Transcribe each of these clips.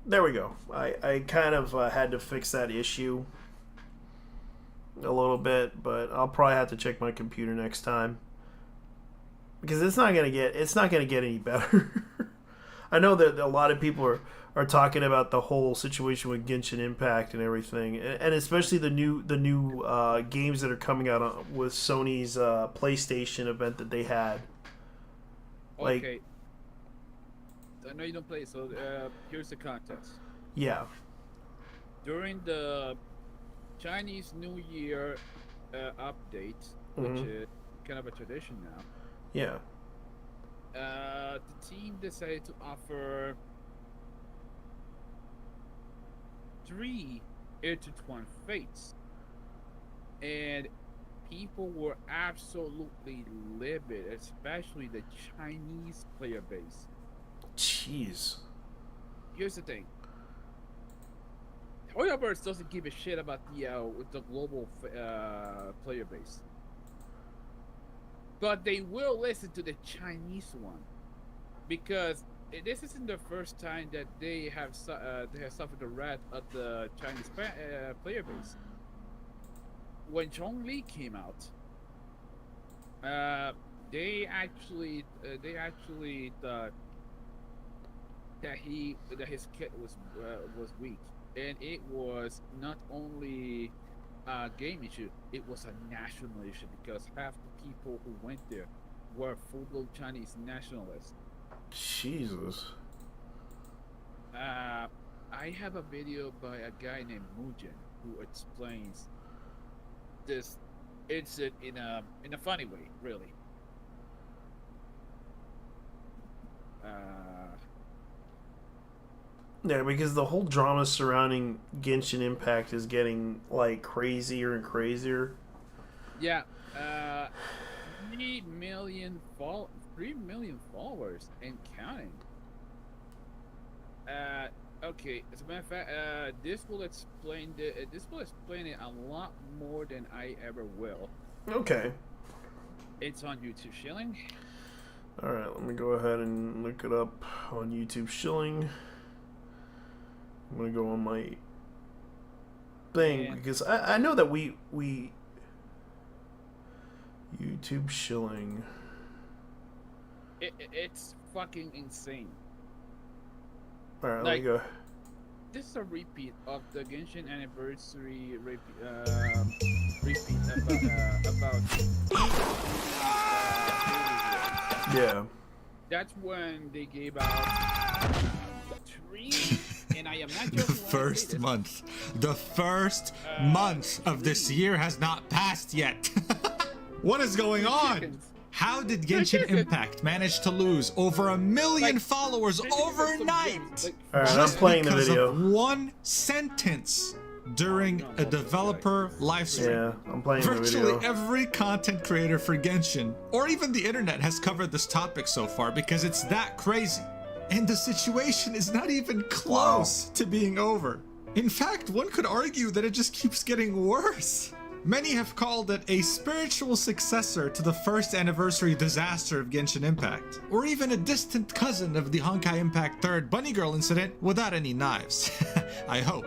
There we go. I kind of had to fix that issue a little bit, but I'll probably have to check my computer next time because it's not gonna get any better. I know that a lot of people are talking about the whole situation with Genshin Impact and everything, and especially the new games that are coming out with Sony's PlayStation event that they had. Like, Okay, I know you don't play, so here's the context. yeah, During the Chinese New Year update, which hmm, is kind of a tradition now, yeah, the team decided to offer three intertwined fates, and people were absolutely livid, especially the Chinese player base. jeez, Here's the thing: Hoyoverse doesn't give a shit about the global player base, but they will listen to the Chinese one because this isn't the first time that they have suffered the wrath of the Chinese player base. When Chong Li came out, uh, they actually thought that his kit was weak, and it was not only a game issue; it was a national issue because half the people who went there were full-blown Chinese nationalists. Jesus. Uh, I have a video by a guy named Mujin who explains this incident in a funny way, really. Uh, Yeah, because the whole drama surrounding Genshin Impact is getting like crazier and crazier. yeah, uh, 3 million followers and counting. Uh, okay. As a matter of fact, this will explain it a lot more than I ever will. Okay. It's on YouTube Shilling. All right, let me go ahead and look it up on YouTube Shilling. I'm gonna go on my thing And because I know that we YouTube Shilling. it's fucking insane. All right, let me Like, go. this is a repeat of the Genshin anniversary repeat about Yeah. that's when they gave out three, and I am not The joking when I say first this. month. The first month of this Three. year has not passed yet. What is going on? Chickens. How did They're Genshin chickens. Impact manage to lose over 1 million Like, followers chickens and some overnight? gems, like, All right, I'm Just playing the because video. of one sentence during a developer live stream. Yeah, I'm playing the Virtually video. every content creator for Genshin, or even the internet, has covered this topic so far because it's that crazy. And the situation is not even close to being over. In fact, one could argue that it just keeps getting worse. Many have called it a spiritual successor to the first anniversary disaster of Genshin Impact, or even a distant cousin of the Honkai Impact 3rd Bunny Girl incident without any knives. I hope.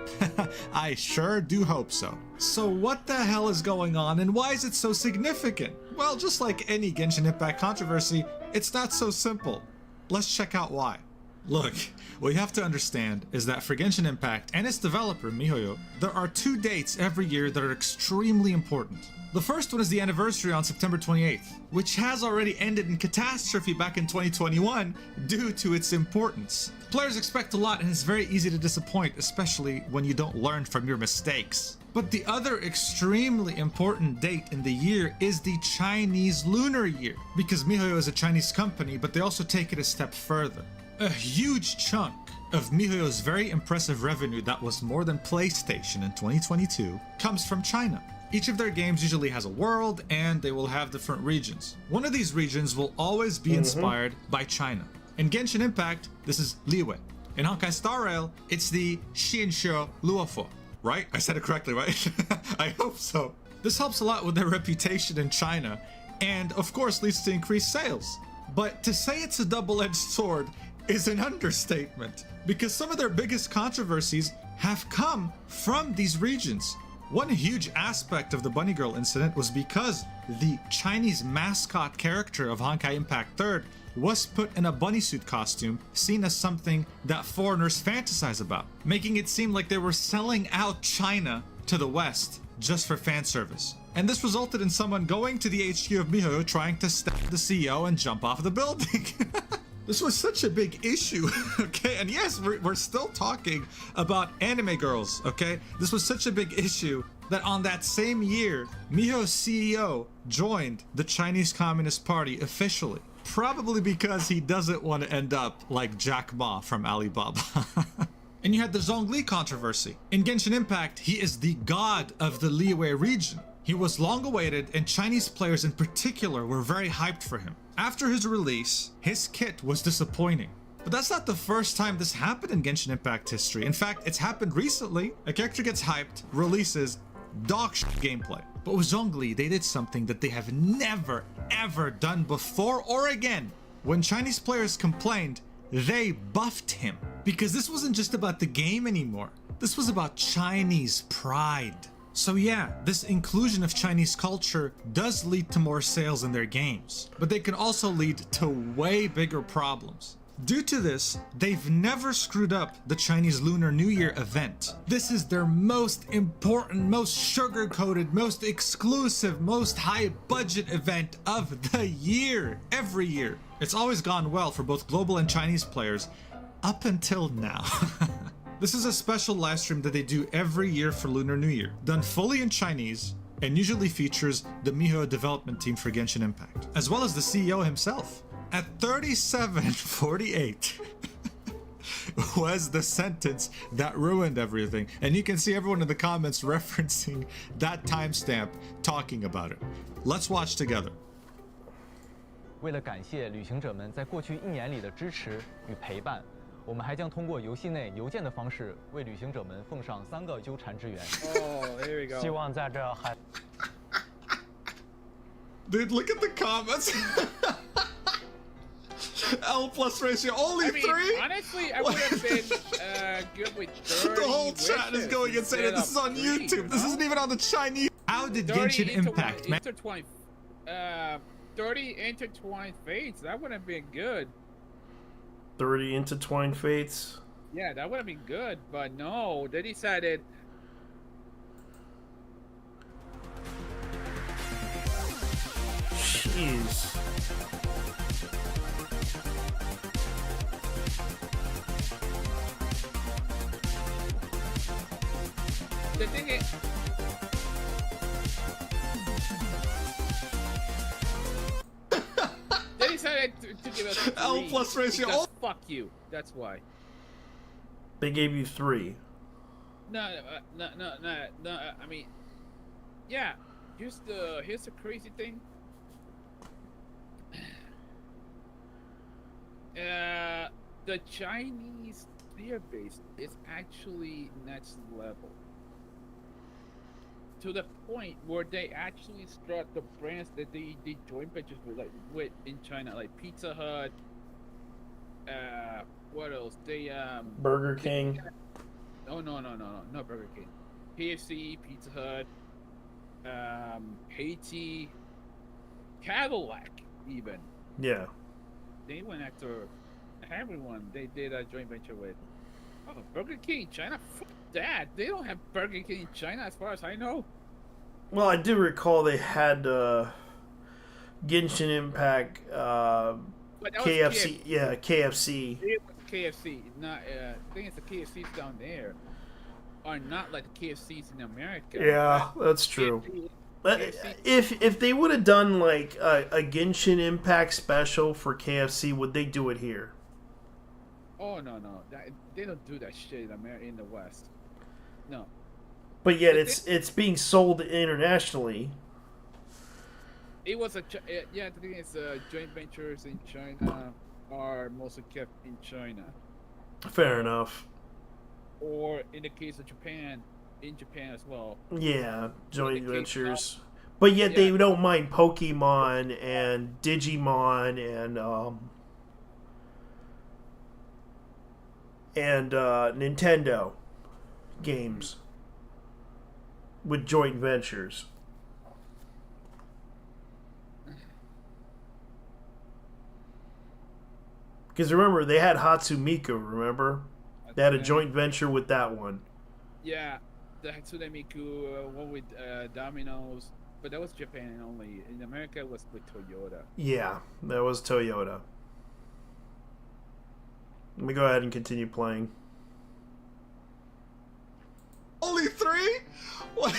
I sure do hope so. So what the hell is going on and why is it so significant? Well, just like any Genshin Impact controversy, it's not so simple. Let's check out why. Look, what you have to understand is that for Genshin Impact and its developer, MiHoYo, there are two dates every year that are extremely important. The first one is the anniversary on September 28th, which has already ended in catastrophe back in 2021 due to its importance. Players expect a lot and it's very easy to disappoint, especially when you don't learn from your mistakes. But the other extremely important date in the year is the Chinese Lunar Year, because MiHoYo is a Chinese company, but they also take it a step further. A huge chunk of MiHoYo's very impressive revenue that was more than PlayStation in 2022 comes from China. Each of their games usually has a world and they will have different regions. One of these regions will always be inspired by China. In Genshin Impact, this is Liyue. In Honkai Star Rail, it's the Xianxue Luofu. Right? I said it correctly, right? I hope so. This helps a lot with their reputation in China and of course leads to increased sales. But to say it's a double-edged sword is an understatement, because some of their biggest controversies have come from these regions. One huge aspect of the Bunny Girl incident was because the Chinese mascot character of Honkai Impact 3rd was put in a bunny suit costume, seen as something that foreigners fantasize about, making it seem like they were selling out China to the West just for fan service. And this resulted in someone going to the HQ of MiHoYo trying to stab the CEO and jump off the building. This was such a big issue, okay? And yes, we're still talking about anime girls, okay? This was such a big issue that on that same year, MiHoYo's CEO joined the Chinese Communist Party officially. Probably because he doesn't want to end up like Jack Ma from Alibaba. And you had the Zhongli controversy. In Genshin Impact, he is the god of the Liyue region. He was long awaited, and Chinese players in particular were very hyped for him. After his release, his kit was disappointing. But that's not the first time this happened in Genshin Impact history. In fact, it's happened recently. A character gets hyped, releases, dog shit gameplay. But with Zhongli, they did something that they have never, ever done before or again. When Chinese players complained, they buffed him. Because this wasn't just about the game anymore. This was about Chinese pride. So yeah, this inclusion of Chinese culture does lead to more sales in their games, but they can also lead to way bigger problems. Due to this, they've never screwed up the Chinese Lunar New Year event. This is their most important, most sugar-coated, most exclusive, most high-budget event of the year, every year. It's always gone well for both global and Chinese players, up until now. This is a special live stream that they do every year for Lunar New Year, done fully in Chinese, and usually features the MiHoYo development team for Genshin Impact, as well as the CEO himself. At 37:48 was the sentence that ruined everything, and you can see everyone in the comments referencing that timestamp talking about it. Let's watch together. 为了感谢旅行者们在过去1年里的支持与陪伴，我们还将通过游戏内邮件的方式为旅行者们奉上3个纠缠之源。Oh, here we go. 希望在这还 Dude, look at the comments. L plus ratio, only I mean, 3? honestly, I would have been good with 30 The whole chat is wishes going insane, and this is on instead of 3, YouTube. This you know? isn't even on the Chinese. How did 30 Genshin Impact, man? 30 intertwined fates. That would have been good. 30 intertwined fates. Yeah, that would have been good, but no, they decided. Jeez. The thing is, they decided to give us 3 L plus ratio. because fuck you. That's why. They gave you 3. No. I mean, yeah. Here's the crazy thing. The Chinese player base is actually next level. To the point where they actually start the brands that they joint ventures with in China, like Pizza Hut. What else? They Burger King. Oh no, not Burger King. KFC, Pizza Hut, Haiti, Cadillac, even. Yeah. They went after everyone. They did a joint venture with. Oh, Burger King, China. Fuck that. They don't have Burger King in China, as far as I know. Well, I do recall they had Genshin Impact, But that was KFC. Yeah, KFC. It was KFC. Not. I think it's the KFCs down there are not like the KFCs in America. Yeah, that's true. KFC. If they would have done like a Genshin Impact special for KFC, would they do it here? Oh no, they don't do that shit in America, in the West. No. But yet But it's being sold internationally. It was yeah. The thing is, joint ventures in China are mostly kept in China, Fair enough. or in the case of Japan, in Japan as well. Yeah, joint the ventures. But yet they Yeah. don't mind Pokemon and Digimon and and Nintendo games with joint ventures. Because remember, they had Hatsumika, remember? They had a joint venture with that one. Yeah, the Hatsune Miku one with Domino's, but that was Japan only. In America, it was with Toyota. Yeah, that was Toyota. Let me go ahead and continue playing. Only 3? What?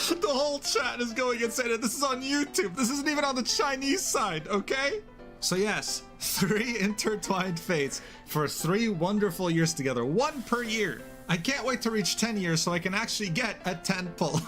The whole chat is going insane. And this is on YouTube. This isn't even on the Chinese side, okay? So yes, 3 intertwined fates for 3 wonderful years together. 1 per year. I can't wait to reach 10 years so I can actually get a 10 pull.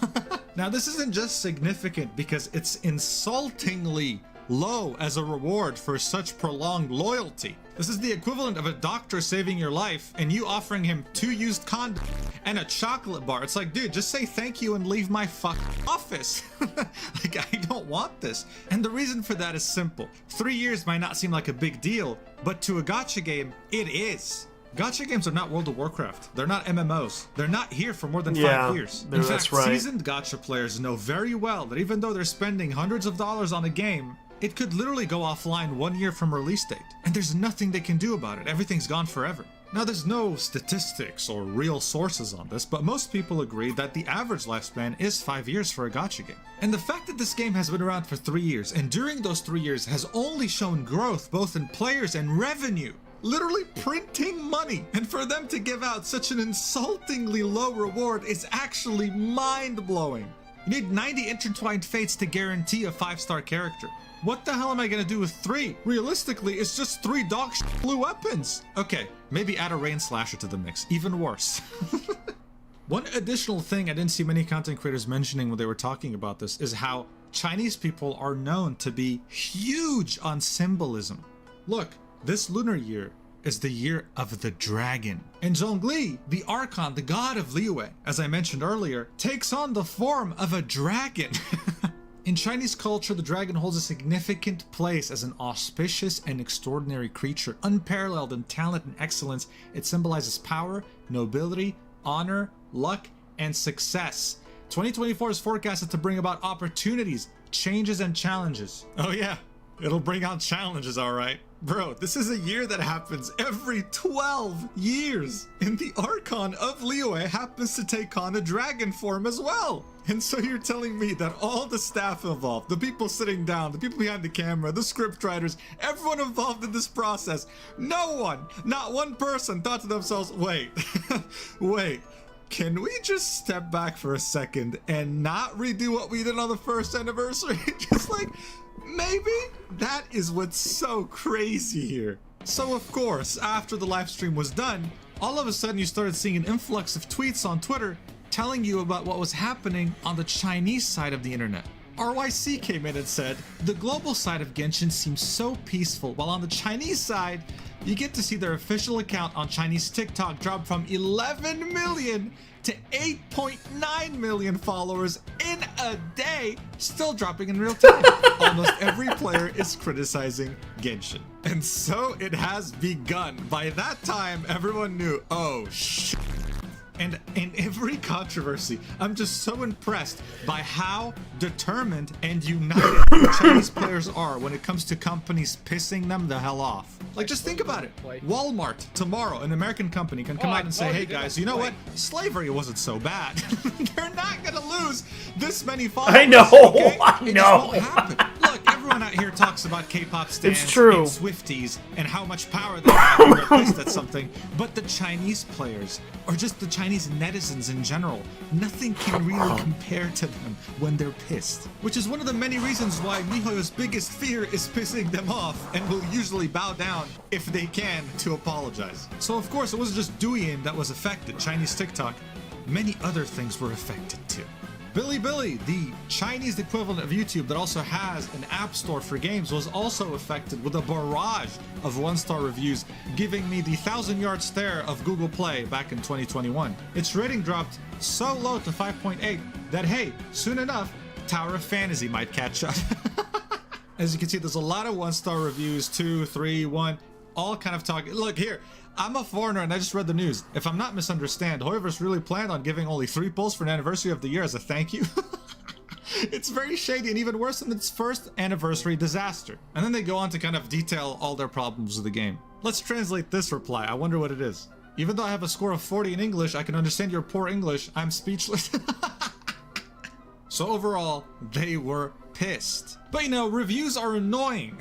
Now this isn't just significant because it's insultingly low as a reward for such prolonged loyalty. This is the equivalent of a doctor saving your life and you offering him 2 used condoms and a chocolate bar. It's like, dude, just say thank you and leave my fucking office. Like, I don't want this. And the reason for that is simple. 3 years might not seem like a big deal, but to a gacha game, it is. Gacha games are not World of Warcraft. They're not MMOs. They're not here for more than 5 years. In fact, seasoned gacha players know very well that even though they're spending hundreds of dollars on a game, it could literally go offline 1 year from release date, and there's nothing they can do about it. Everything's gone forever. Now, there's no statistics or real sources on this, but most people agree that the average lifespan is 5 years for a gacha game. And the fact that this game has been around for 3 years, and during those 3 years has only shown growth both in players and revenue, literally printing money, and for them to give out such an insultingly low reward is actually mind-blowing. You need 90 intertwined fates to guarantee a 5-star character. What the hell am I gonna do with 3? Realistically, it's just 3 dog blue weapons. Okay, maybe add a rain slasher to the mix. Even worse. One additional thing I didn't see many content creators mentioning when they were talking about this is how Chinese people are known to be huge on symbolism. Look, this lunar year is the year of the dragon. And Zhongli, the Archon, the god of Liyue, as I mentioned earlier, takes on the form of a dragon. In Chinese culture, the dragon holds a significant place as an auspicious and extraordinary creature, unparalleled in talent and excellence. It symbolizes power, nobility, honor, luck, and success. 2024 is forecasted to bring about opportunities, changes, and challenges. Oh yeah, it'll bring out challenges, all right. Bro, this is a year that happens every 12 years. And the Archon of Liyue happens to take on a dragon form as well. And so you're telling me that all the staff involved, the people sitting down, the people behind the camera, the script writers, everyone involved in this process, no one, not one person thought to themselves, wait, wait, can we just step back for a second and not redo what we did on the first anniversary? Just like, maybe? That is what's so crazy here. So of course, after the live stream was done, all of a sudden you started seeing an influx of tweets on Twitter telling you about what was happening on the Chinese side of the internet. RYC came in and said, the global side of Genshin seems so peaceful, while on the Chinese side, you get to see their official account on Chinese TikTok drop from 11 million to 8.9 million followers in a day, still dropping in real time. Almost every player is criticizing Genshin. And so it has begun. By that time, everyone knew, oh shit. And in every controversy, I'm just so impressed by how determined and united Chinese players are when it comes to companies pissing them the hell off. Like, just think about it. Walmart, tomorrow, an American company can come out and say, hey guys, you know what? Slavery wasn't so bad. They're not gonna lose this many followers. I know, okay? I It know. just won't happen. Look, everyone out here talks about K-pop stans It's true. and Swifties and how much power they have when they're pissed at something, but the Chinese players, or just the Chinese netizens in general, nothing can really compare to them when they're pissed. Which is one of the many reasons why MiHoYo's biggest fear is pissing them off and will usually bow down if they can to apologize. So of course it wasn't just Douyin that was affected, Chinese TikTok, many other things were affected too. Bilibili, the Chinese equivalent of YouTube that also has an app store for games, was also affected with a barrage of 1-star reviews, giving me the 1,000-yard stare of Google Play back in 2021. Its rating dropped so low to 5.8 that, hey, soon enough, Tower of Fantasy might catch up. As you can see, there's a lot of 1-star reviews, 2, 3, 1. all kind of talking. Look here, I'm a foreigner and I just read the news. If I'm not misunderstand, Hoiverse really planned on giving only 3 pulls for an anniversary of the year as a thank you. It's very shady and even worse than its first anniversary disaster. And then they go on to kind of detail all their problems with the game. Let's translate this reply. I wonder what it is. Even though I have a score of 40 in English, I can understand your poor English. I'm speechless. So overall, they were pissed. But you know, reviews are annoying.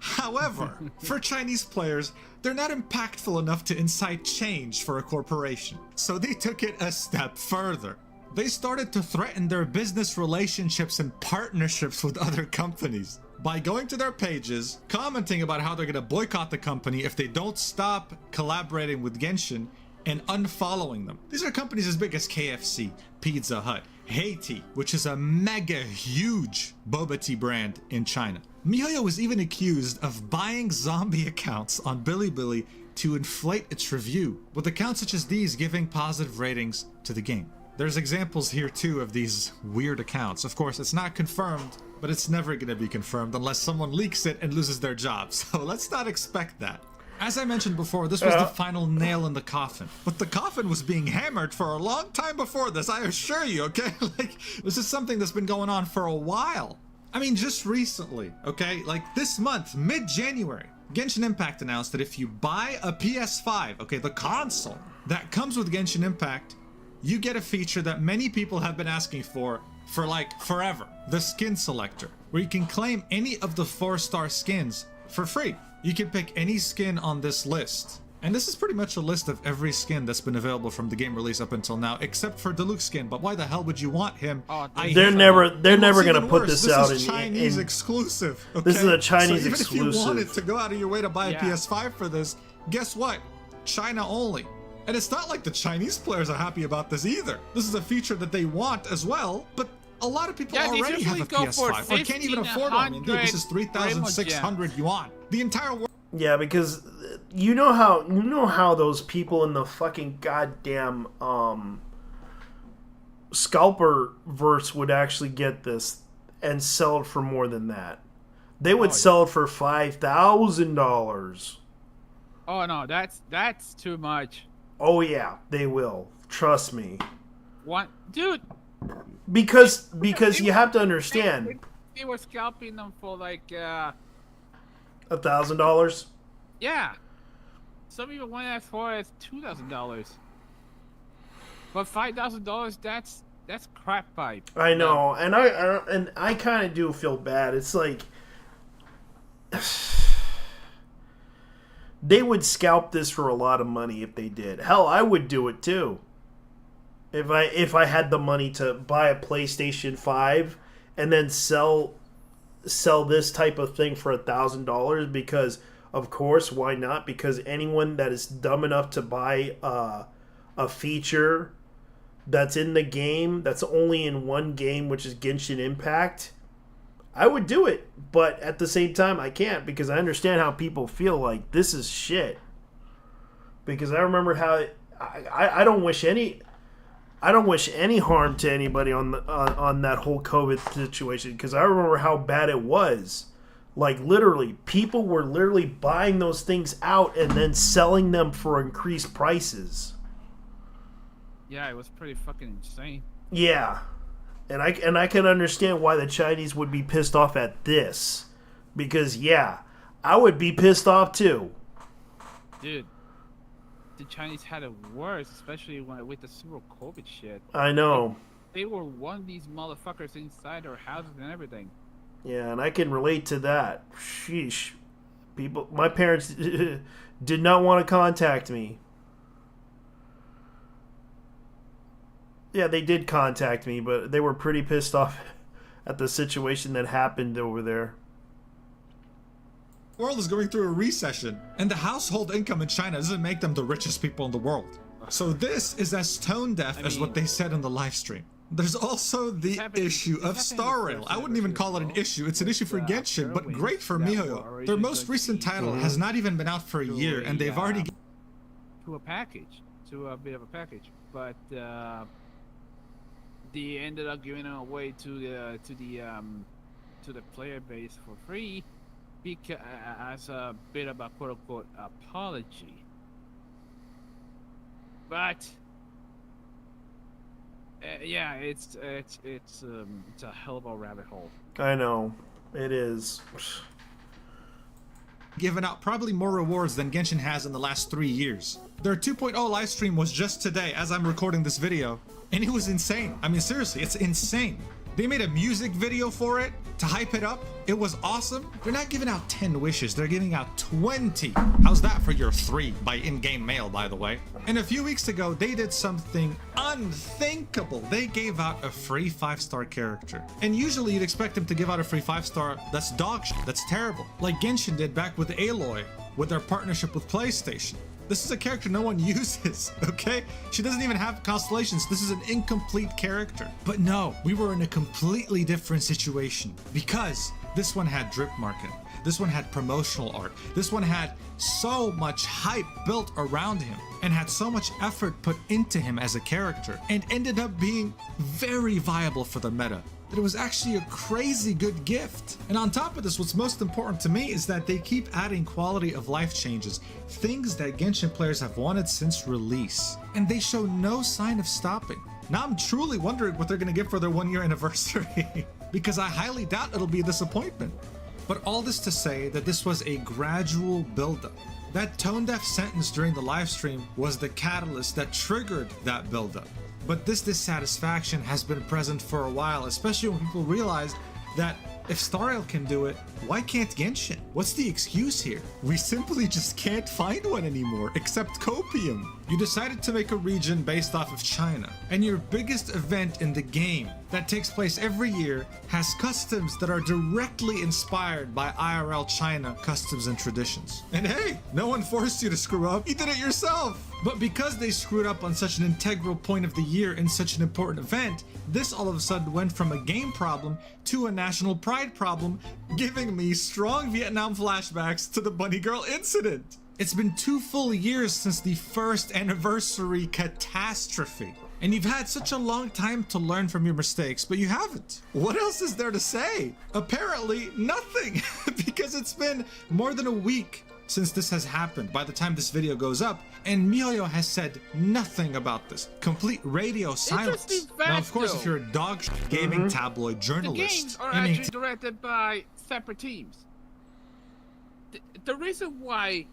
However, for Chinese players, they're not impactful enough to incite change for a corporation. So they took it a step further. They started to threaten their business relationships and partnerships with other companies by going to their pages, commenting about how they're gonna boycott the company if they don't stop collaborating with Genshin, and unfollowing them. These are companies as big as KFC, Pizza Hut, Haiti, which is a mega huge boba tea brand in China. MiHoYo was even accused of buying zombie accounts on Bilibili to inflate its review, with accounts such as these giving positive ratings to the game. There's examples here too of these weird accounts. Of course, it's not confirmed, but it's never going to be confirmed unless someone leaks it and loses their job. So let's not expect that. As I mentioned before, this was the final nail in the coffin. But the coffin was being hammered for a long time before this, I assure you, okay? Like, this is something that's been going on for a while. I mean, just recently, okay? Like this month, mid-January, Genshin Impact announced that if you buy a PS5, okay, the console that comes with Genshin Impact, you get a feature that many people have been asking for like forever. The skin selector, where you can claim any of the 4-star skins for free. You can pick any skin on this list. And this is pretty much a list of every skin that's been available from the game release up until now, except for Diluc skin. But why the hell would you want him? They're never gonna put this out in Chinese exclusive. Okay? This is a Chinese so even exclusive. If you wanted to go out of your way to buy a PS5 for this, guess what? China only. And it's not like the Chinese players are happy about this either. This is a feature that they want as well, but a lot of people already have a PS5 or can't even afford one. I mean, dude, this is 3,600 yuan. The entire world. Yeah, because you know how those people in the fucking goddamn scalper verse would actually get this and sell it for more than that. They would sell it for $5,000. Oh no, that's too much. Oh yeah, they will. Trust me. What, dude? Because you have to understand. They were scalping them for like $1,000. Yeah. Some even went as far as $2,000. But $5,000, that's crap pipe. I know, and I kind of do feel bad. It's like they would scalp this for a lot of money if they did. Hell, I would do it too. If I had the money to buy a PlayStation 5 and then sell this type of thing for $1,000, because of course, why not? Because anyone that is dumb enough to buy a feature that's in the game, that's only in one game, which is Genshin Impact, I would do it. But at the same time, I can't, because I understand how people feel like this is shit. Because I remember how I don't wish any harm to anybody on that whole COVID situation, because I remember how bad it was. Like, literally, people were literally buying those things out and then selling them for increased prices. Yeah, it was pretty fucking insane. Yeah. And I can understand why the Chinese would be pissed off at this. Because, yeah, I would be pissed off too. Dude, the Chinese had it worse, especially with the zero COVID shit. I know. They were one of these motherfuckers inside their houses and everything. Yeah, and I can relate to that. Sheesh. My parents did not want to contact me. Yeah, they did contact me, but they were pretty pissed off at the situation that happened over there. The world is going through a recession, and the household income in China doesn't make them the richest people in the world. So this is as tone deaf as what they said in the live stream. There's also the issue of Star Rail. I wouldn't even call it an issue. It's an issue for Genshin, but great for MiHoYo. Their most recent title has not even been out for a year, and they've already to a package, to a bit of a package, but they ended up giving it away to the player base for free, because as a bit of a quote unquote apology. But yeah, it's a hell of a rabbit hole. I know. It is. Given out probably more rewards than Genshin has in the last 3 years. Their 2.0 live stream was just today as I'm recording this video, and it was insane. I mean, seriously, it's insane. They made a music video for it to hype it up. It was awesome. They're not giving out 10 wishes, they're giving out 20. How's that for your 3 by in-game mail, by the way? And a few weeks ago, they did something unthinkable. They gave out a free 5-star character. And usually you'd expect them to give out a free 5-star that's dog shit, that's terrible. Like Genshin did back with Aloy, with their partnership with PlayStation. This is a character no one uses, okay? She doesn't even have constellations. This is an incomplete character. But no, we were in a completely different situation because this one had drip marketing. This one had promotional art. This one had so much hype built around him and had so much effort put into him as a character and ended up being very viable for the meta. That it was actually a crazy good gift. And on top of this, what's most important to me is that they keep adding quality of life changes, things that Genshin players have wanted since release, and they show no sign of stopping. Now I'm truly wondering what they're gonna get for their 1-year anniversary, because I highly doubt it'll be a disappointment. But all this to say that this was a gradual buildup. That tone-deaf sentence during the live stream was the catalyst that triggered that buildup. But this dissatisfaction has been present for a while, especially when people realized that if Stariel can do it, why can't Genshin? What's the excuse here? We simply just can't find one anymore, except Copium. You decided to make a region based off of China, and your biggest event in the game that takes place every year has customs that are directly inspired by IRL China customs and traditions. And hey, no one forced you to screw up, you did it yourself. But because they screwed up on such an integral point of the year in such an important event, this all of a sudden went from a game problem to a national pride problem, giving me strong Vietnam flashbacks to the Bunny Girl incident. It's been 2 full years since the first anniversary catastrophe. And you've had such a long time to learn from your mistakes, but you haven't. What else is there to say? Apparently nothing, because it's been more than a week since this has happened by the time this video goes up, and MiHoYo has said nothing about this. Complete radio silence. Now, of course, if you're a dog gaming tabloid journalist, the games are actually directed by separate teams. The reason why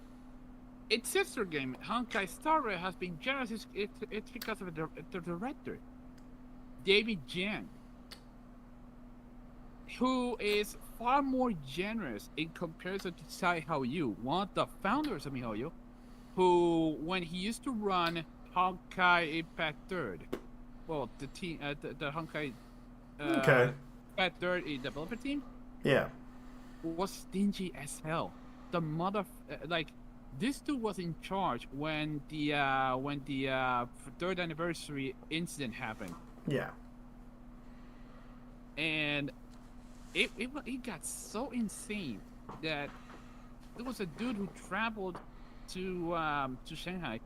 its sister game, Honkai Star Rail, has been generous it's because of the director, David Jang, who is far more generous in comparison to Tsai Hao-yu, one of the founders of MiHoYo, who, when he used to run Honkai Impact Third, well, the team, the Honkai Impact Third developer team, Yeah. was stingy as hell. The mother, this dude was in charge when the 3rd anniversary incident happened, Yeah. and it got so insane that there was a dude who traveled to Shanghai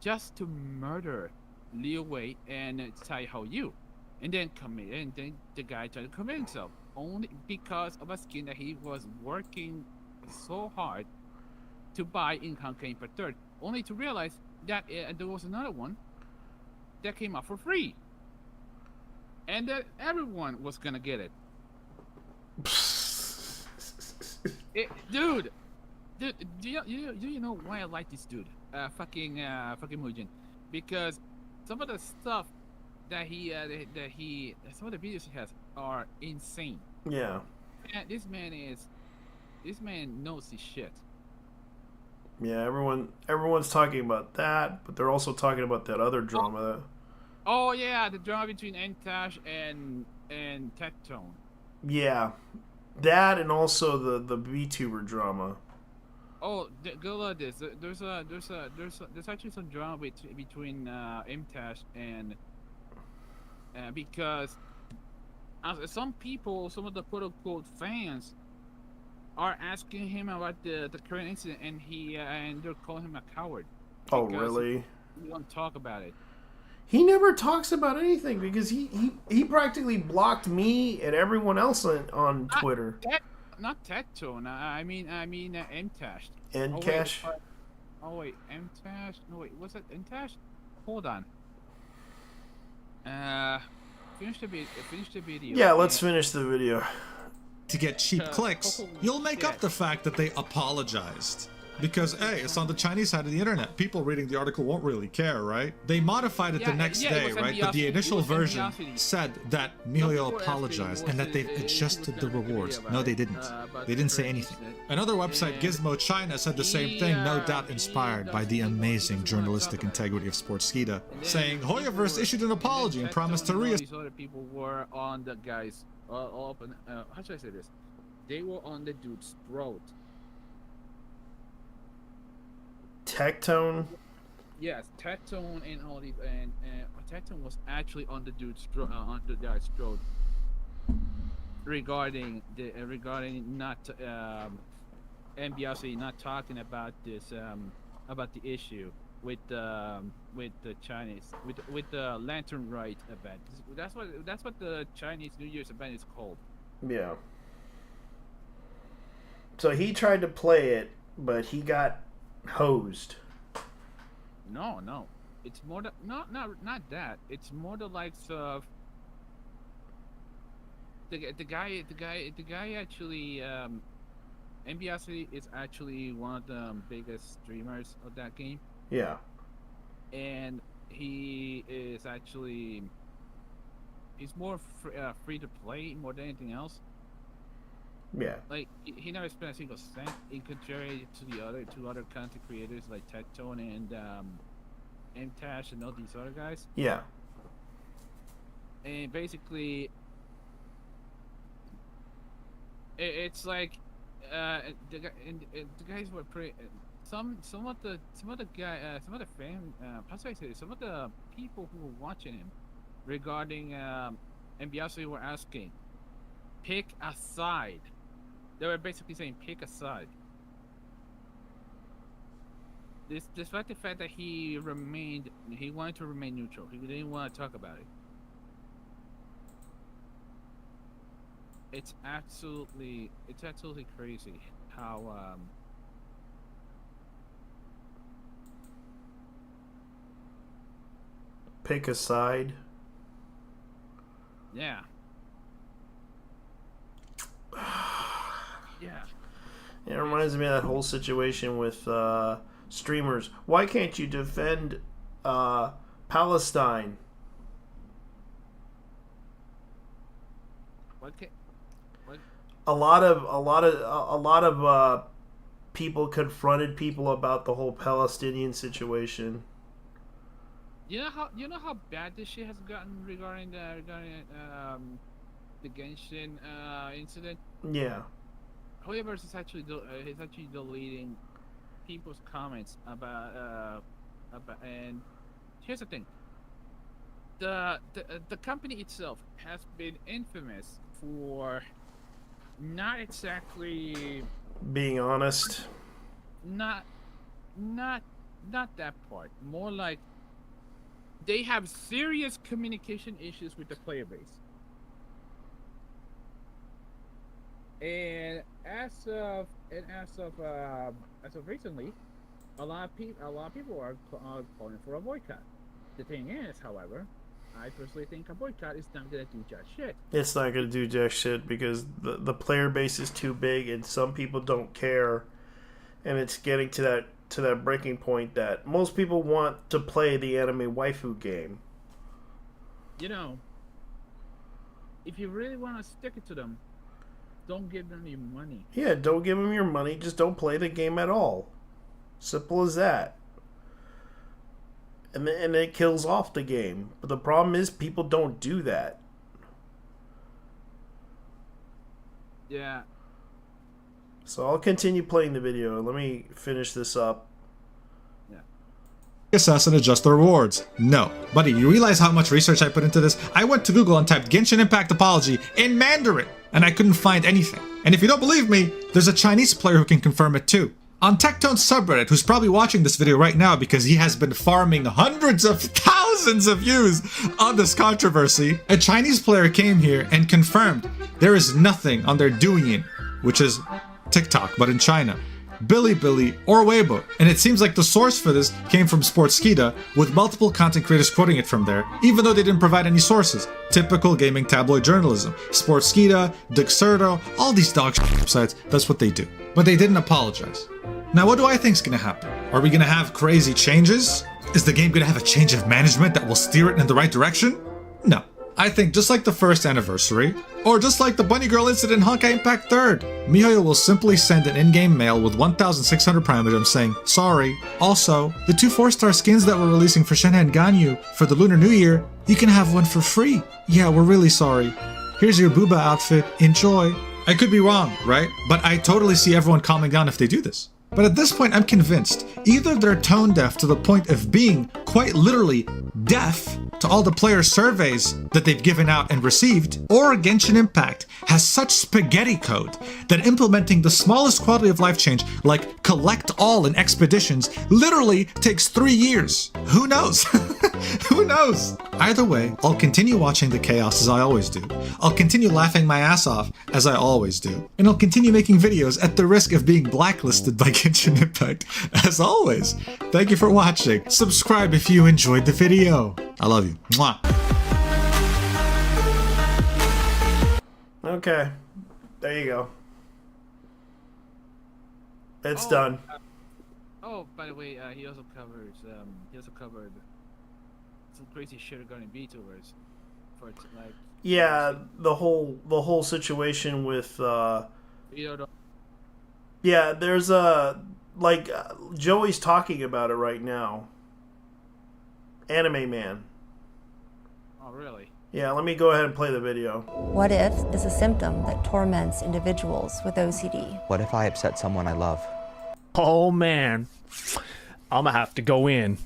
just to murder Liu Wei and Tsai Hao-yu, and then the guy tried to commit himself only because of a skin that he was working so hard to buy in Honkai Impact Third, only to realize that there was another one that came out for free, and that everyone was gonna get it. Dude, do you know why I like this dude? Fucking Mugen, because some of the stuff that some of the videos he has are insane. Yeah. And this man knows his shit. Yeah, everyone's talking about that, but they're also talking about that other drama. Oh yeah, the drama between N-Tash and Tectone. Yeah. That and also the VTuber drama. Oh, go look at this. There's actually some drama between M-Tash and because some of the quote-unquote fans are asking him about the current incident, and they're calling him a coward. Oh, really? He won't talk about it. He never talks about anything because he practically blocked me and everyone else on Twitter. not Tectone. I mean Mtash. Encash? Oh wait, Mtash. No wait, was it Mtash? Hold on. Finish the video. Yeah, let's finish the video. To get cheap clicks, holy you'll make up shit. the fact that they apologized. Because, hey, it's on the Chinese side of the internet. People reading the article won't really care, right? They modified it the Yeah, next yeah, it day, was right? But the Ambiosity. initial It was version Ambiosity. said that Mihoyo People were asking, apologized was and that they've it- adjusted the was gonna make a rewards. video No, about they it, didn't. about They the didn't say current anything. incident. Another website, And Gizmo China, said the same thing, no doubt inspired by the amazing journalistic integrity of Sportskeeda, saying Hoyoverse issued an apology and promised to These other people were on the guys. How should I say this? They were on the dude's throat. Tectone? Yes, Tectone and all these, and Tectone was actually on the dude's on the guy's throat regarding not Mbiasi not talking about this about the issue with the Chinese with the Lantern Rite event. That's what the Chinese New Year's event is called. Yeah. So he tried to play it, but he got hosed. No, it's more not that. It's more the likes of the guy actually. Mbiasi is actually one of the biggest streamers of that game, Yeah. and he's more free to play more than anything else. Yeah. Like he never spent a single cent in contrary to the other two other content creators like Tectone and Mtash and all these other guys. Yeah. And basically, it's like the guys were pretty. Some of the people who were watching him regarding Mbiasi were asking, pick a side. They were basically saying, pick a side. Despite the fact that he wanted to remain neutral. He didn't want to talk about it. It's absolutely crazy how Pick a side. yeah. Yeah. It reminds me of that whole situation with streamers. Why can't you defend Palestine? What? A lot of people confronted people about the whole Palestinian situation. You know how bad this shit has gotten regarding the Genshin incident. Yeah. Hoyoverse is actually deleting people's comments about and here's the thing. The company itself has been infamous for not exactly Being honest. not that part. More like they have serious communication issues with the player base. And as of recently, a lot of people are calling for a boycott. The thing is, however, I personally think a boycott is not gonna do jack shit. It's not going to do jack shit because the player base is too big and some people don't care, and it's getting to that breaking point that most people want to play the anime waifu game. You know, if you really want to stick it to them, don't give them your money. Yeah, don't give them your money. Just don't play the game at all. Simple as that. And it kills off the game. But the problem is people don't do that. Yeah. So I'll continue playing the video. Let me finish this up. assess and adjust the rewards. No. Buddy, you realize how much research I put into this? I went to Google and typed Genshin Impact apology in Mandarin, and I couldn't find anything. And if you don't believe me, there's a Chinese player who can confirm it too. On Tectone's subreddit, who's probably watching this video right now because he has been farming hundreds of thousands of views on this controversy, a Chinese player came here and confirmed there is nothing on their Douyin which is TikTok, but in China, Bilibili, or Weibo. And it seems like the source for this came from Sportskeeda, with multiple content creators quoting it from there, even though they didn't provide any sources. Typical gaming tabloid journalism. Sportskeeda, Dexerto, all these dog shit websites, that's what they do. But they didn't apologize. Now, what do I think is gonna happen? Are we gonna have crazy changes? Is the game gonna have a change of management that will steer it in the right direction? No. I think just like the first anniversary, or just like the Bunny Girl incident in Honkai Impact 3rd, MiHoYo will simply send an in-game mail with 1,600 Primogems saying, sorry. Also, the 2 4-star skins that we're releasing for Shenhe and Ganyu for the Lunar New Year, you can have one for free. Yeah, we're really sorry. Here's your Booba outfit, enjoy. I could be wrong, right? But I totally see everyone calming down if they do this. But at this point, I'm convinced either they're tone deaf to the point of being quite literally deaf to all the player surveys that they've given out and received, or Genshin Impact has such spaghetti code that implementing the smallest quality of life change, like collect all in expeditions, literally takes 3 years. Who knows? Who knows? Either way, I'll continue watching the chaos as I always do. I'll continue laughing my ass off as I always do. And I'll continue making videos at the risk of being blacklisted by Genshin Impact as always. Thank you for watching. Subscribe if you enjoyed the video. I love you. Mwah. Okay. There you go. It's done. Oh, by the way, he also covered some crazy shit regarding VTubers. For like. Yeah, the whole situation with. You know, Yeah, there's Joey's talking about it right now. Anime Man. oh, really? Yeah, let me go ahead and play the video. What if is a symptom that torments individuals with OCD? What if I upset someone I love? Oh man, I'ma have to go in.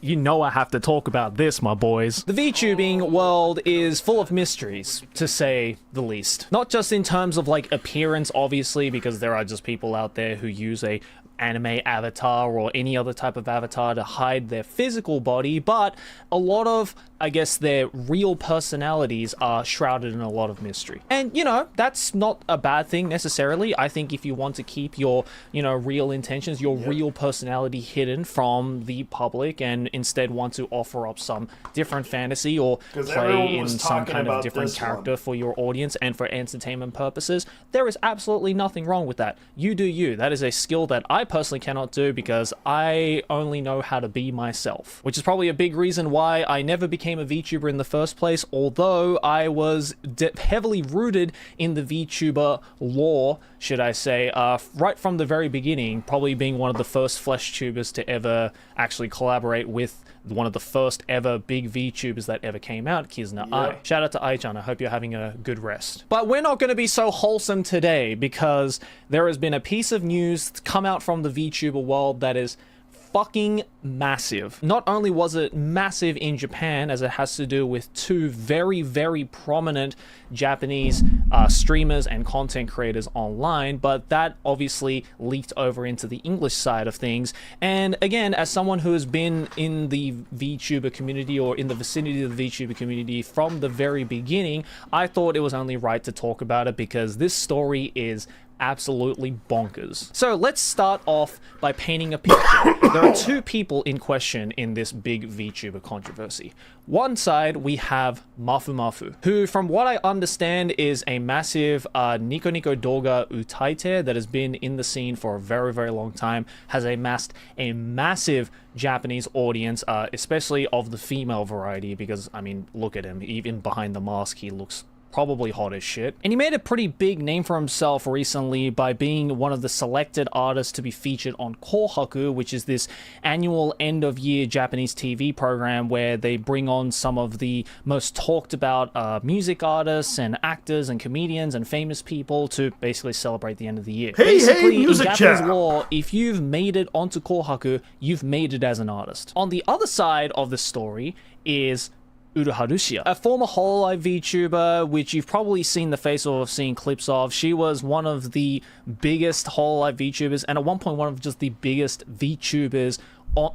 You know I have to talk about this, my boys. The VTubing world is full of mysteries, to say the least. Not just in terms of like appearance, obviously, because there are just people out there who use a anime avatar or any other type of avatar to hide their physical body, but a lot of, I guess, their real personalities are shrouded in a lot of mystery. And, you know, that's not a bad thing necessarily. I think if you want to keep your, you know, real intentions, your real personality hidden from the public and instead want to offer up some different fantasy or play in some kind of different character for your audience and for entertainment purposes, there is absolutely nothing wrong with that. You do you. That is a skill that I personally cannot do because I only know how to be myself, which is probably a big reason why I never became a VTuber in the first place, although I was heavily rooted in the VTuber lore, should I say, right from the very beginning, probably being one of the first flesh tubers to ever actually collaborate with one of the first ever big VTubers that ever came out, Kizna Ai. Shout out to Ai-chan, I hope you're having a good rest. But we're not going to be so wholesome today because there has been a piece of news come out from the VTuber world that is fucking massive. Not only was it massive in Japan, as it has to do with 2 very, very prominent Japanese streamers and content creators online, but that obviously leaked over into the English side of things. And again, as someone who has been in the VTuber community or in the vicinity of the VTuber community from the very beginning, I thought it was only right to talk about it because this story is absolutely bonkers. So let's start off by painting a picture. There are 2 people in question in this big VTuber controversy. One side, we have Mafu Mafu, who from what I understand is a massive Nico Nico Doga Utaite that has been in the scene for a very, very long time, has amassed a massive Japanese audience, especially of the female variety, because, I mean, look at him, even behind the mask, he looks probably hot as shit. And he made a pretty big name for himself recently by being one of the selected artists to be featured on Kohaku, which is this annual end-of-year Japanese TV program where they bring on some of the most talked about music artists and actors and comedians and famous people to basically celebrate the end of the year. Basically, music in Japanese law, if you've made it onto Kohaku, you've made it as an artist. On the other side of the story is Uru Harushia, a former Hololive VTuber, which you've probably seen the face or seen clips of. She was one of the biggest Hololive VTubers, and at one point one of just the biggest VTubers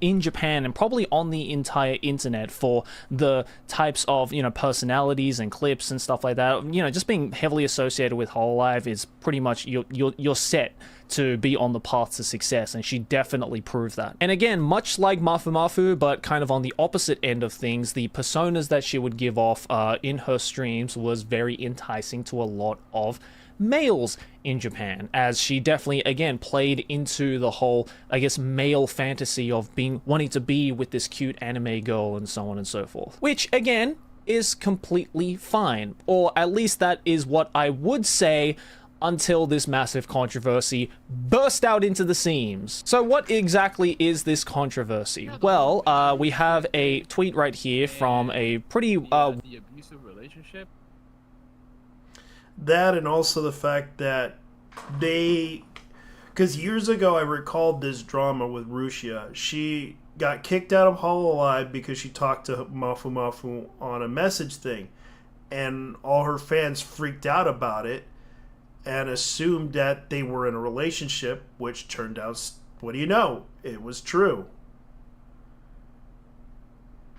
in Japan and probably on the entire internet for the types of, you know, personalities and clips and stuff like that. You know, just being heavily associated with Hololive is pretty much you're set to be on the path to success, and she definitely proved that. And again, much like Mafu Mafu, but kind of on the opposite end of things, the personas that she would give off in her streams was very enticing to a lot of males in Japan, as she definitely again played into the whole, I guess, male fantasy of wanting to be with this cute anime girl and so on and so forth, which again is completely fine, or at least that is what I would say until this massive controversy burst out into the seams. So what exactly is this controversy? Well, we have a tweet right here from a pretty the abusive relationship. That, and also the fact that because years ago I recalled this drama with Rusia. She got kicked out of Hololive because she talked to Mafu Mafu on a message thing, and all her fans freaked out about it and assumed that they were in a relationship, which turned out, what do you know, it was true.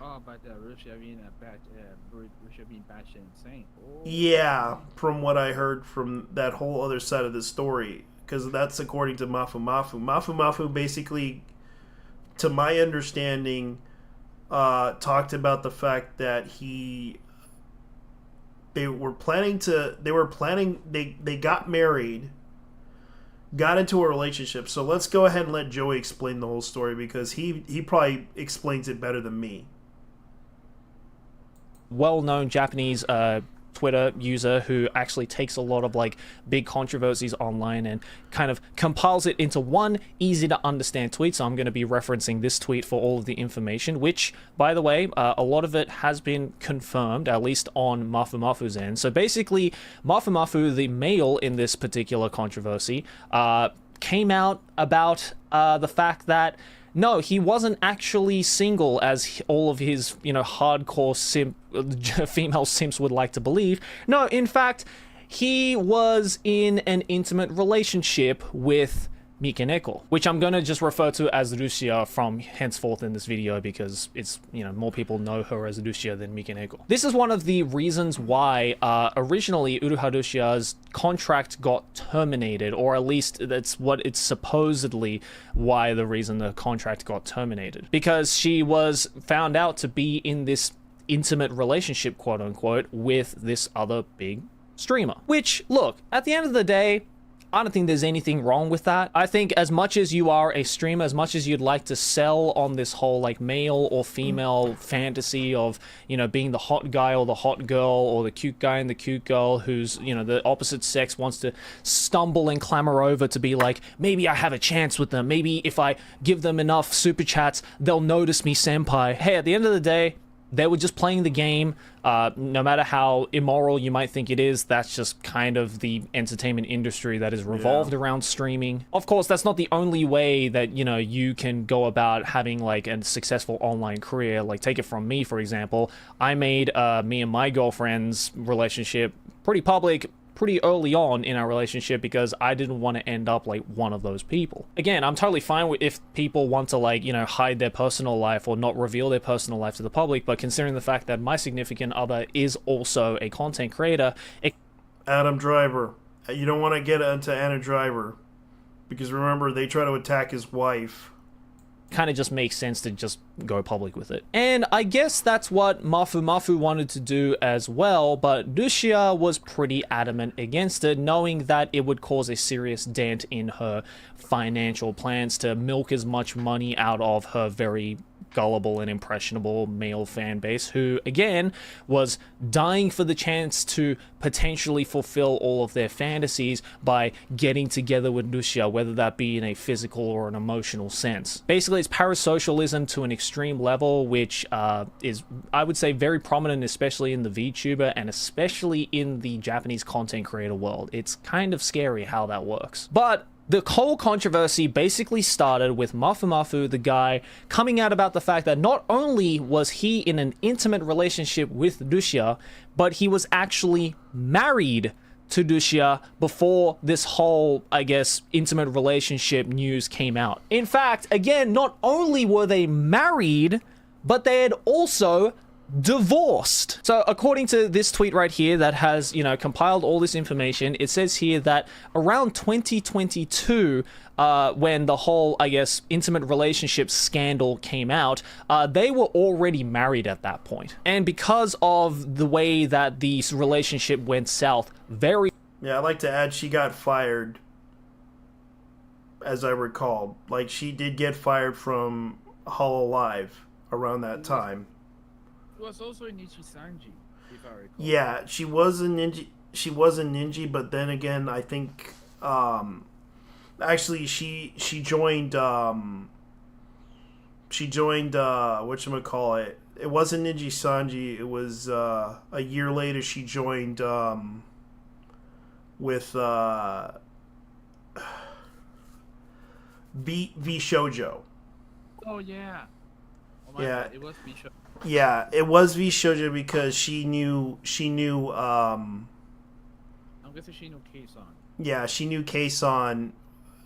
Oh, but Russia being Russia being batshit insane. Oh. Yeah, from what I heard from that whole other side of the story, because that's according to Mafu Mafu. Mafu Mafu basically, to my understanding, talked about the fact that they got married, got into a relationship. So let's go ahead and let Joey explain the whole story, because he probably explains it better than me. Well-known Japanese Twitter user who actually takes a lot of like big controversies online and kind of compiles it into one easy to understand tweet. So I'm going to be referencing this tweet for all of the information, which, by the way, a lot of it has been confirmed, at least on Mafu Mafu's end. So basically, Mafu Mafu, the male in this particular controversy, came out about the fact that no, he wasn't actually single, as all of his, you know, hardcore female simps would like to believe. No, in fact, he was in an intimate relationship with Mikeneko, which I'm going to just refer to as Rusia from henceforth in this video, because it's, you know, more people know her as Rusia than Mikeneko. This is one of the reasons why originally Uruha Rusia's contract got terminated, or at least that's what it's supposedly why the reason the contract got terminated, because she was found out to be in this intimate relationship, quote unquote, with this other big streamer. Which, look, at the end of the day, I don't think there's anything wrong with that. I think as much as you are a streamer, as much as you'd like to sell on this whole like male or female fantasy of, you know, being the hot guy or the hot girl, or the cute guy and the cute girl who's, you know, the opposite sex wants to stumble and clamor over to be like, maybe I have a chance with them. Maybe if I give them enough super chats, they'll notice me, senpai. Hey, at the end of the day, they were just playing the game. No matter how immoral you might think it is, that's just kind of the entertainment industry that is revolved around streaming. Of course, that's not the only way that, you know, you can go about having like a successful online career. Like, take it from me, for example. I made me and my girlfriend's relationship pretty public pretty early on in our relationship, because I didn't want to end up like one of those people. Again, I'm totally fine with if people want to, like, you know, hide their personal life or not reveal their personal life to the public, but considering the fact that my significant other is also a content creator, Adam Driver. You don't want to get into Anna Driver, because remember, they try to attack his wife. kind of just makes sense to just go public with it. And I guess that's what Mafu Mafu wanted to do as well, but Rusia was pretty adamant against it, knowing that it would cause a serious dent in her financial plans to milk as much money out of her very gullible and impressionable male fan base, who again was dying for the chance to potentially fulfill all of their fantasies by getting together with Rusia, whether that be in a physical or an emotional sense. Basically, it's parasocialism to an extreme level, which is, I would say, very prominent, especially in the VTuber and especially in the Japanese content creator world. It's kind of scary how that works. But the whole controversy basically started with Mafu Mafu, the guy, coming out about the fact that not only was he in an intimate relationship with Rusia, but he was actually married to Dushia before this whole, I guess, intimate relationship news came out. In fact, again, not only were they married, but they had also divorced. So according to this tweet right here that has, compiled all this information, it says here that around 2022, when the whole, I guess, intimate relationship scandal came out, they were already married at that point. And because of the way that the relationship went south very... Yeah, I'd like to add she got fired, as I recall. Like, she did get fired from Hololive around that time. It was also in Ichisanji, if I recall. Yeah, she was a ninja, but then again, I think actually she joined whatchamacallit. It wasn't Ninja Sanji, it was a year later she joined with V Shoujo. Oh yeah. Oh my Yeah. God, it was Bisho. Yeah, it was V Shoujo because she knew I'm guessing she knew K-san. yeah, she knew Keisan,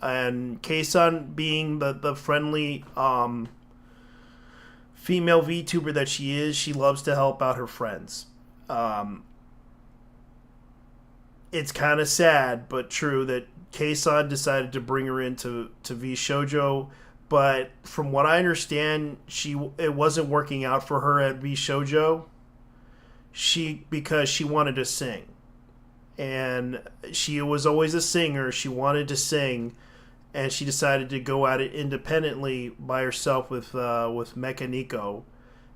and Keisan being the friendly female VTuber that she is, she loves to help out her friends. It's kind of sad but true that Keisan decided to bring her into V Shoujo, but from what I understand, it wasn't working out for her at V Shoujo. Because she wanted to sing. And she was always a singer. She wanted to sing, and she decided to go at it independently by herself with Mechanico.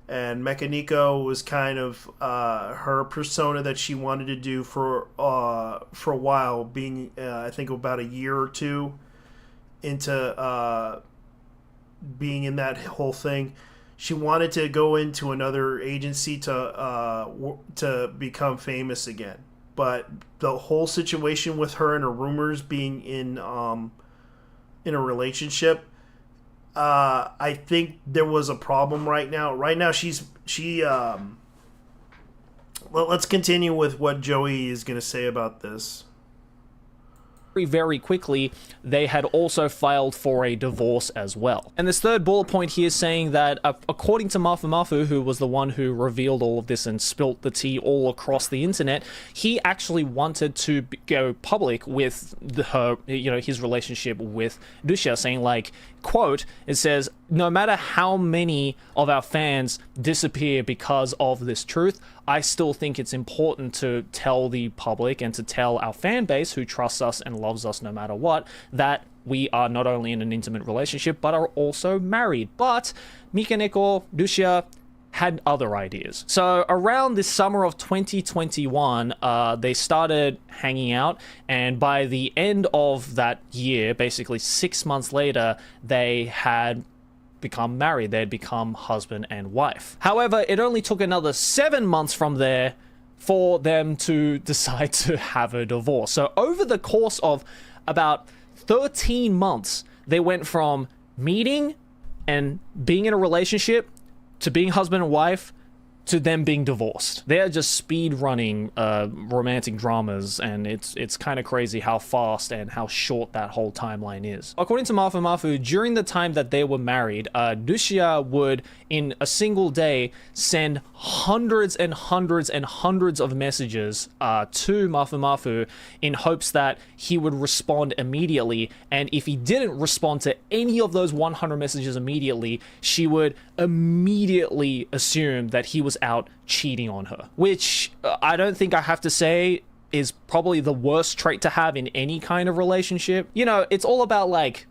And Mechanico was kind of her persona that she wanted to do for a while, being I think about a year or two into being in that whole thing. She wanted to go into another agency to become famous again. But the whole situation with her and her rumors being in a relationship, I think there was a problem right now. Right now, let's continue with what Joey is going to say about this. Very quickly, they had also filed for a divorce as well. And this third bullet point here saying that according to Mafu, who was the one who revealed all of this and spilt the tea all across the internet, he actually wanted to go public with his relationship with Dushia, saying like, quote, it says, no matter how many of our fans disappear because of this truth, I still think it's important to tell the public and to tell our fan base who trusts us and loves us no matter what, that we are not only in an intimate relationship, but are also married. But Mikaneko, Dushia had other ideas. So around this summer of 2021, they started hanging out, and by the end of that year, basically 6 months later, they had become married. They had become husband and wife. However, it only took another 7 months from there for them to decide to have a divorce. So over the course of about 13 months, they went from meeting and being in a relationship to being husband and wife to them being divorced. They are just speed running romantic dramas, and it's kind of crazy how fast and how short that whole timeline is. According to Mafu, during the time that they were married, Dushia would, in a single day, send hundreds and hundreds and hundreds of messages to Mafu in hopes that he would respond immediately, and if he didn't respond to any of those 100 messages immediately, she would immediately assume that he was out cheating on her, which I don't think I have to say is probably the worst trait to have in any kind of relationship. It's all about like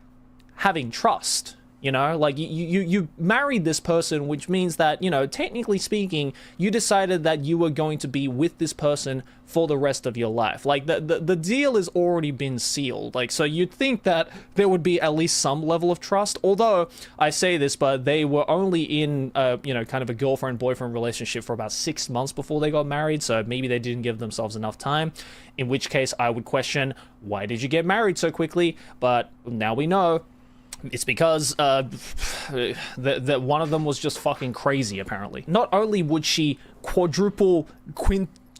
having trust. Like you married this person, which means that, technically speaking, you decided that you were going to be with this person for the rest of your life. Like the deal has already been sealed. Like, so you'd think that there would be at least some level of trust. Although I say this, but they were only in kind of a girlfriend-boyfriend relationship for about 6 months before they got married. So maybe they didn't give themselves enough time. In which case, I would question, why did you get married so quickly? But now we know. It's because that one of them was just fucking crazy, apparently. Not only would she quadruple,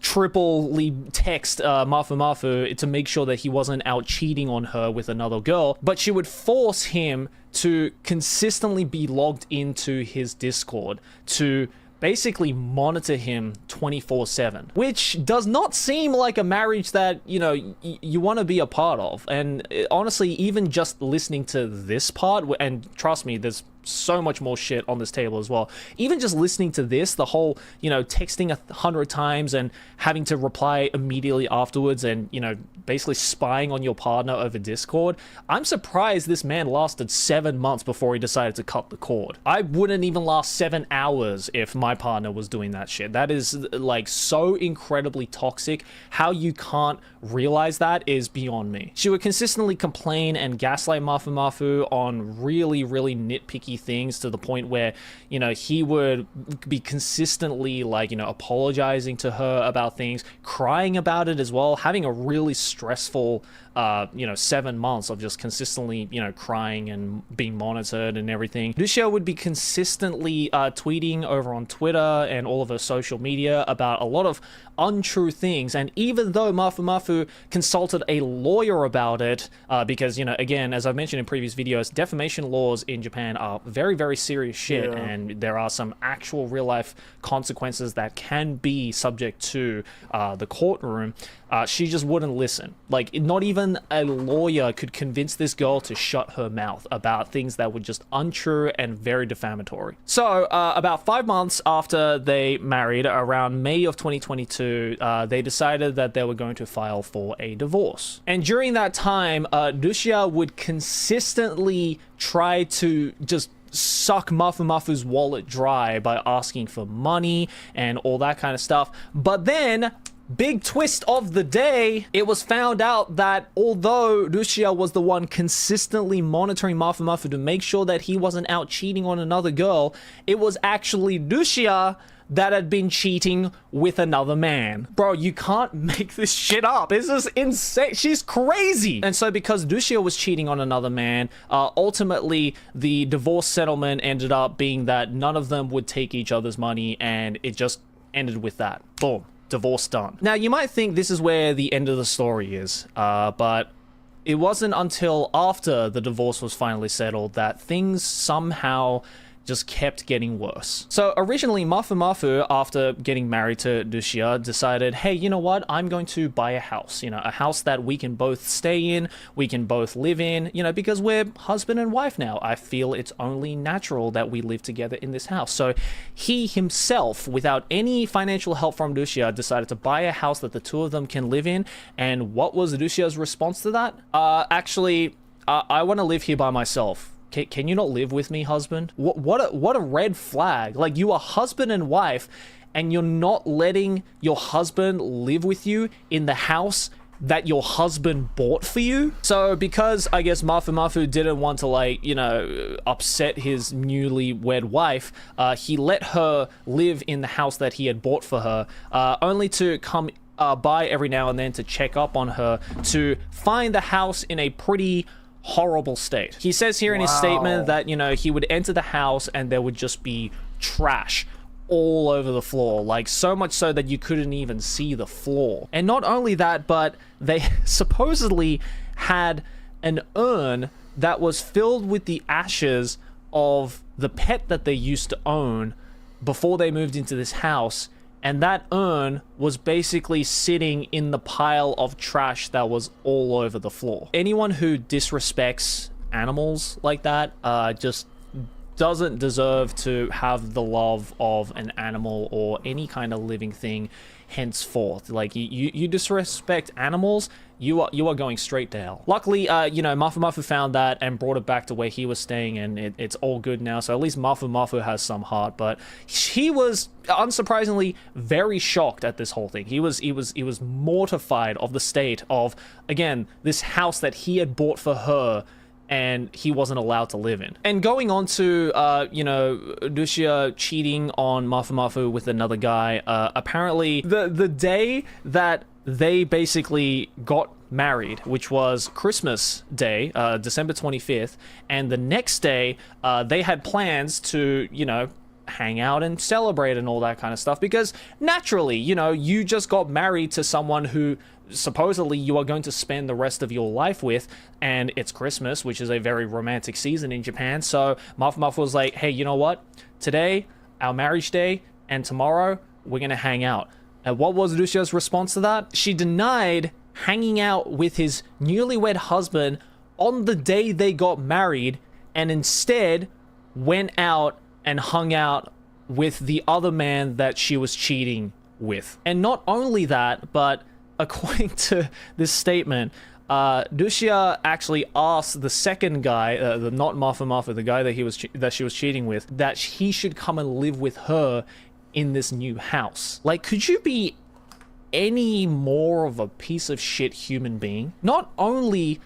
triply text Mafu to make sure that he wasn't out cheating on her with another girl, but she would force him to consistently be logged into his Discord to basically monitor him 24/7, which does not seem like a marriage that, you know, you want to be a part of. And honestly, even just listening to this part, and trust me, there's so much more shit on this table as well. Even just listening to this, the whole, you know, texting 100 times and having to reply immediately afterwards and, you know, basically spying on your partner over Discord. I'm surprised this man lasted 7 months before he decided to cut the cord. I wouldn't even last 7 hours if my partner was doing that shit. That is like so incredibly toxic. How you can't realize that is beyond me. She would consistently complain and gaslight Mafu on really, really nitpicky things, to the point where, you know, he would be consistently like, you know, apologizing to her about things, crying about it as well, having a really stressful 7 months of just consistently, you know, crying and being monitored and everything. Lucia would be consistently tweeting over on Twitter and all of her social media about a lot of untrue things. And even though Mafu consulted a lawyer about it, because, you know, again, as I've mentioned in previous videos, defamation laws in Japan are very, very serious shit, and there are some actual real life consequences that can be subject to the courtroom. She just wouldn't listen. Like, not even a lawyer could convince this girl to shut her mouth about things that were just untrue and very defamatory. So, about 5 months after they married, around May of 2022, they decided that they were going to file for a divorce. And during that time, Lucia would consistently try to just suck Mafu's wallet dry by asking for money and all that kind of stuff. But then, big twist of the day, it was found out that although Lucia was the one consistently monitoring Mafu to make sure that he wasn't out cheating on another girl, it was actually Lucia that had been cheating with another man. Bro, you can't make this shit up. This is insane. She's crazy. And so because Lucia was cheating on another man, ultimately the divorce settlement ended up being that none of them would take each other's money, and it just ended with that. Boom. Divorce done. Now, you might think this is where the end of the story is, but it wasn't until after the divorce was finally settled that things somehow just kept getting worse. So originally, Mafu, after getting married to Lucia, decided, hey, you know what? I'm going to buy a house, you know, a house that we can both stay in, we can both live in, you know, because we're husband and wife now. I feel it's only natural that we live together in this house. So he himself, without any financial help from Lucia, decided to buy a house that the two of them can live in. And what was Lucia's response to that? Actually, I want to live here by myself. Can you not live with me, husband? What a red flag. Like, you are husband and wife, and you're not letting your husband live with you in the house that your husband bought for you. So because I guess Mafu didn't want to, like, you know, upset his newly wed wife, he let her live in the house that he had bought for her, only to come by every now and then to check up on her, to find the house in a pretty horrible state. He says here in his statement that, you know, he would enter the house and there would just be trash all over the floor, like so much so that you couldn't even see the floor. And not only that, but they supposedly had an urn that was filled with the ashes of the pet that they used to own before they moved into this house. And that urn was basically sitting in the pile of trash that was all over the floor. Anyone who disrespects animals like that just doesn't deserve to have the love of an animal or any kind of living thing henceforth. Like, you disrespect animals, you are going straight to hell. Luckily, you know, Mafu found that and brought it back to where he was staying, and it's all good now. So at least Mafu has some heart. But he was, unsurprisingly, very shocked at this whole thing. He was mortified of the state of, again, this house that he had bought for her and he wasn't allowed to live in. And going on to, you know, Lucia cheating on Mafu with another guy, apparently the day that they basically got married, which was Christmas Day, December 25th, and the next day, they had plans to, you know, hang out and celebrate and all that kind of stuff, because naturally, you know, you just got married to someone who supposedly you are going to spend the rest of your life with, and it's Christmas, which is a very romantic season in Japan. So Mafu Mafu was like, hey, you know what? Today, our marriage day, and tomorrow, we're gonna hang out. And what was Lucia's response to that? She denied hanging out with his newlywed husband on the day they got married, and instead went out and hung out with the other man that she was cheating with. And not only that, but according to this statement, Lucia actually asked the second guy, the not Mafu Mafu, the guy that she was cheating with, that he should come and live with her in this new house. Like, could you be any more of a piece of shit human being? Not only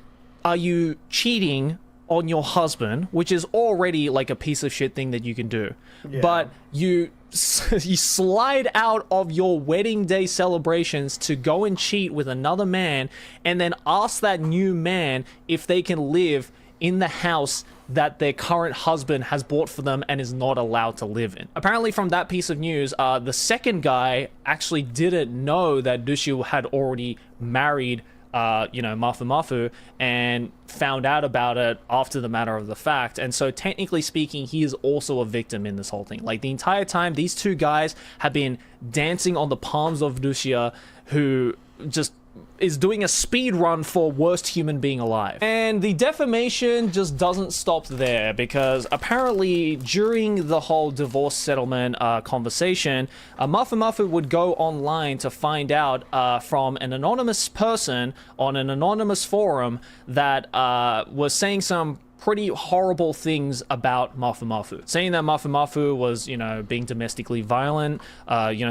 are you cheating on your husband, which is already like a piece of shit thing that you can do, but you slide out of your wedding day celebrations to go and cheat with another man, and then ask that new man if they can live in the house that their current husband has bought for them and is not allowed to live in. Apparently, from that piece of news, the second guy actually didn't know that Dushu had already married Mafu Mafu, and found out about it after the matter of the fact. And so technically speaking, he is also a victim in this whole thing. Like, the entire time, these two guys have been dancing on the palms of Lucia, who just is doing a speed run for worst human being alive. And the defamation just doesn't stop there, because apparently during the whole divorce settlement conversation, Mafu Mafu would go online to find out from an anonymous person on an anonymous forum that was saying some pretty horrible things about Mafu Mafu, saying that Mafu Mafu was, being domestically violent,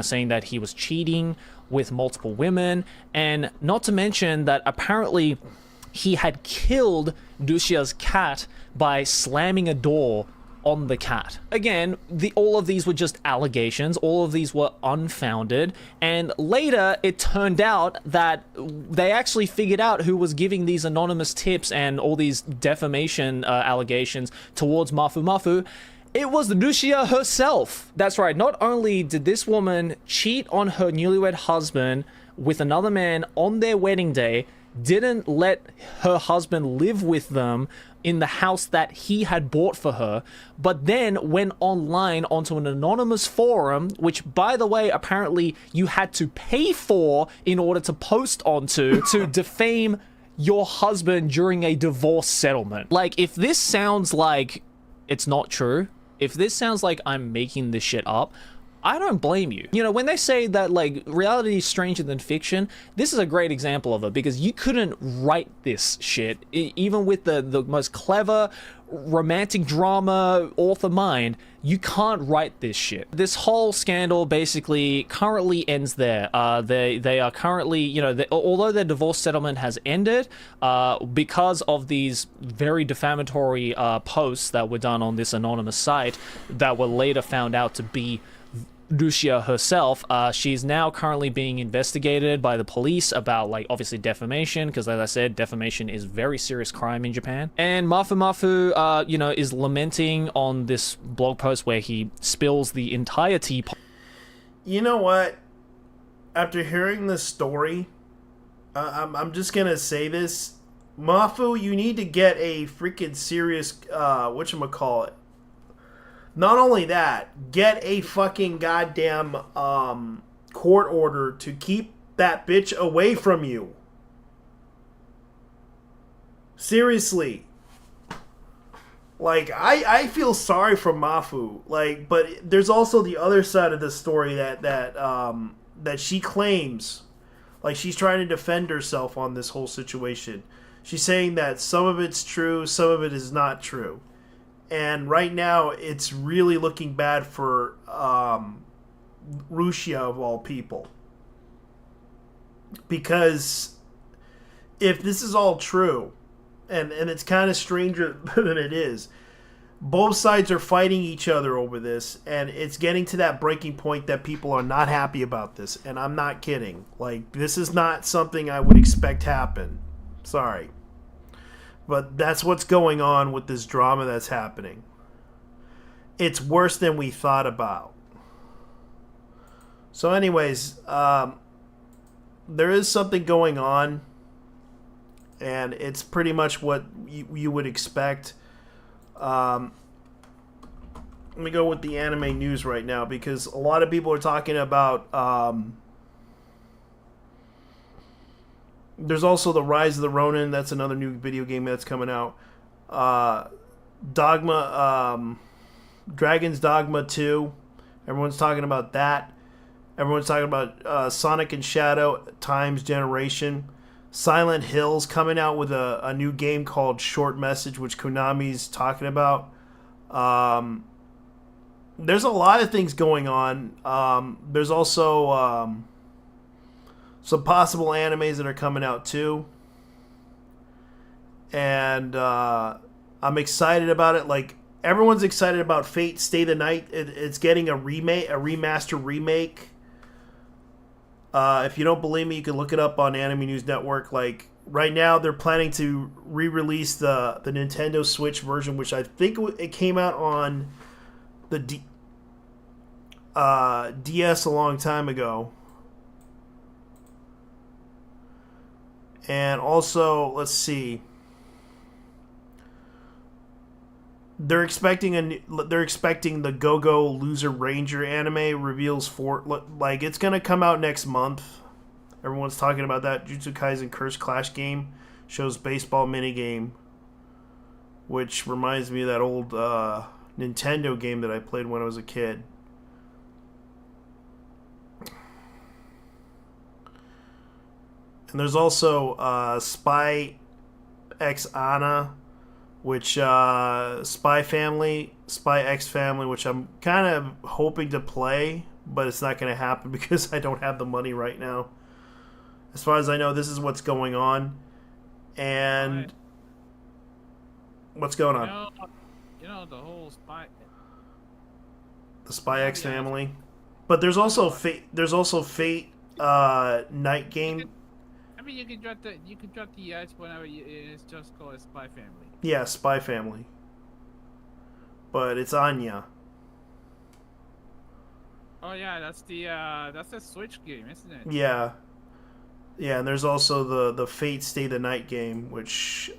saying that he was cheating with multiple women, and not to mention that apparently he had killed Lucia's cat by slamming a door on the cat. Again, all of these were just allegations, all of these were unfounded, and later it turned out that they actually figured out who was giving these anonymous tips and all these defamation allegations towards Mafu Mafu. It was Lucia herself. That's right, not only did this woman cheat on her newlywed husband with another man on their wedding day, didn't let her husband live with them in the house that he had bought for her, but then went online onto an anonymous forum, which, by the way, apparently you had to pay for in order to post onto, to defame your husband during a divorce settlement. Like, if this sounds like it's not true, if this sounds like I'm making this shit up, I don't blame you. When they say that, like, reality is stranger than fiction, this is a great example of it, because you couldn't write this shit, even with the most clever romantic drama author mind. You can't write this shit. This whole scandal basically currently ends there. They are currently, although their divorce settlement has ended, because of these very defamatory posts that were done on this anonymous site that were later found out to be Lucia herself, she's now currently being investigated by the police about, like, obviously defamation, because as I said, defamation is very serious crime in Japan. And Mafu Mafu, is lamenting on this blog post where he spills the entire teapot. You know what? After hearing this story, I'm just gonna say this. Mafu, you need to get a freaking serious, whatchamacallit. Not only that, get a fucking goddamn court order to keep that bitch away from you. Seriously. Like, I feel sorry for Mafu. Like, but there's also the other side of the story that she claims, like, she's trying to defend herself on this whole situation. She's saying that some of it's true, some of it is not true. And right now, it's really looking bad for Lucia, of all people. Because if this is all true, and it's kind of stranger than it is, both sides are fighting each other over this, and it's getting to that breaking point that people are not happy about this. And I'm not kidding. Like, this is not something I would expect happen. Sorry. But that's what's going on with this drama that's happening. it's worse than we thought about. So, anyways, there is something going on, and it's pretty much what you would expect. Let me go with the anime news right now, because a lot of people are talking about. There's also the Rise of the Ronin. That's another new video game that's coming out. Dogma, Dragon's Dogma 2. Everyone's talking about that. Everyone's talking about Sonic and Shadow Times Generation. Silent Hill's coming out with a new game called Short Message, which Konami's talking about. There's a lot of things going on. There's also some possible animes that are coming out too. And I'm excited about it. Like, everyone's excited about Fate Stay the Night. It's getting a remaster remake. If you don't believe me, you can look it up on Anime News Network. Like, right now, they're planning to re-release the Nintendo Switch version, which I think it came out on the DS a long time ago. And also, let's see. They're expecting the Go-Go Loser Ranger anime reveals like, it's gonna come out next month. Everyone's talking about that. Jujutsu Kaisen Curse Clash game shows baseball minigame, which reminds me of that old Nintendo game that I played when I was a kid. And there's also Spy X Ana, which Spy X Family, which I'm kind of hoping to play, but it's not going to happen because I don't have the money right now. As far as I know, this is what's going on. And what's going on? You know the whole Spy. The Spy X Family, but there's also Fate. There's also Fate Night Game. I mean, you can drop the edge whenever it's just called a Spy Family. Yeah, Spy Family. But it's Anya. Oh yeah, that's the Switch game, isn't it? Yeah. Yeah, and there's also the Fate Stay the Night game, which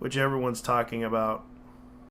everyone's talking about.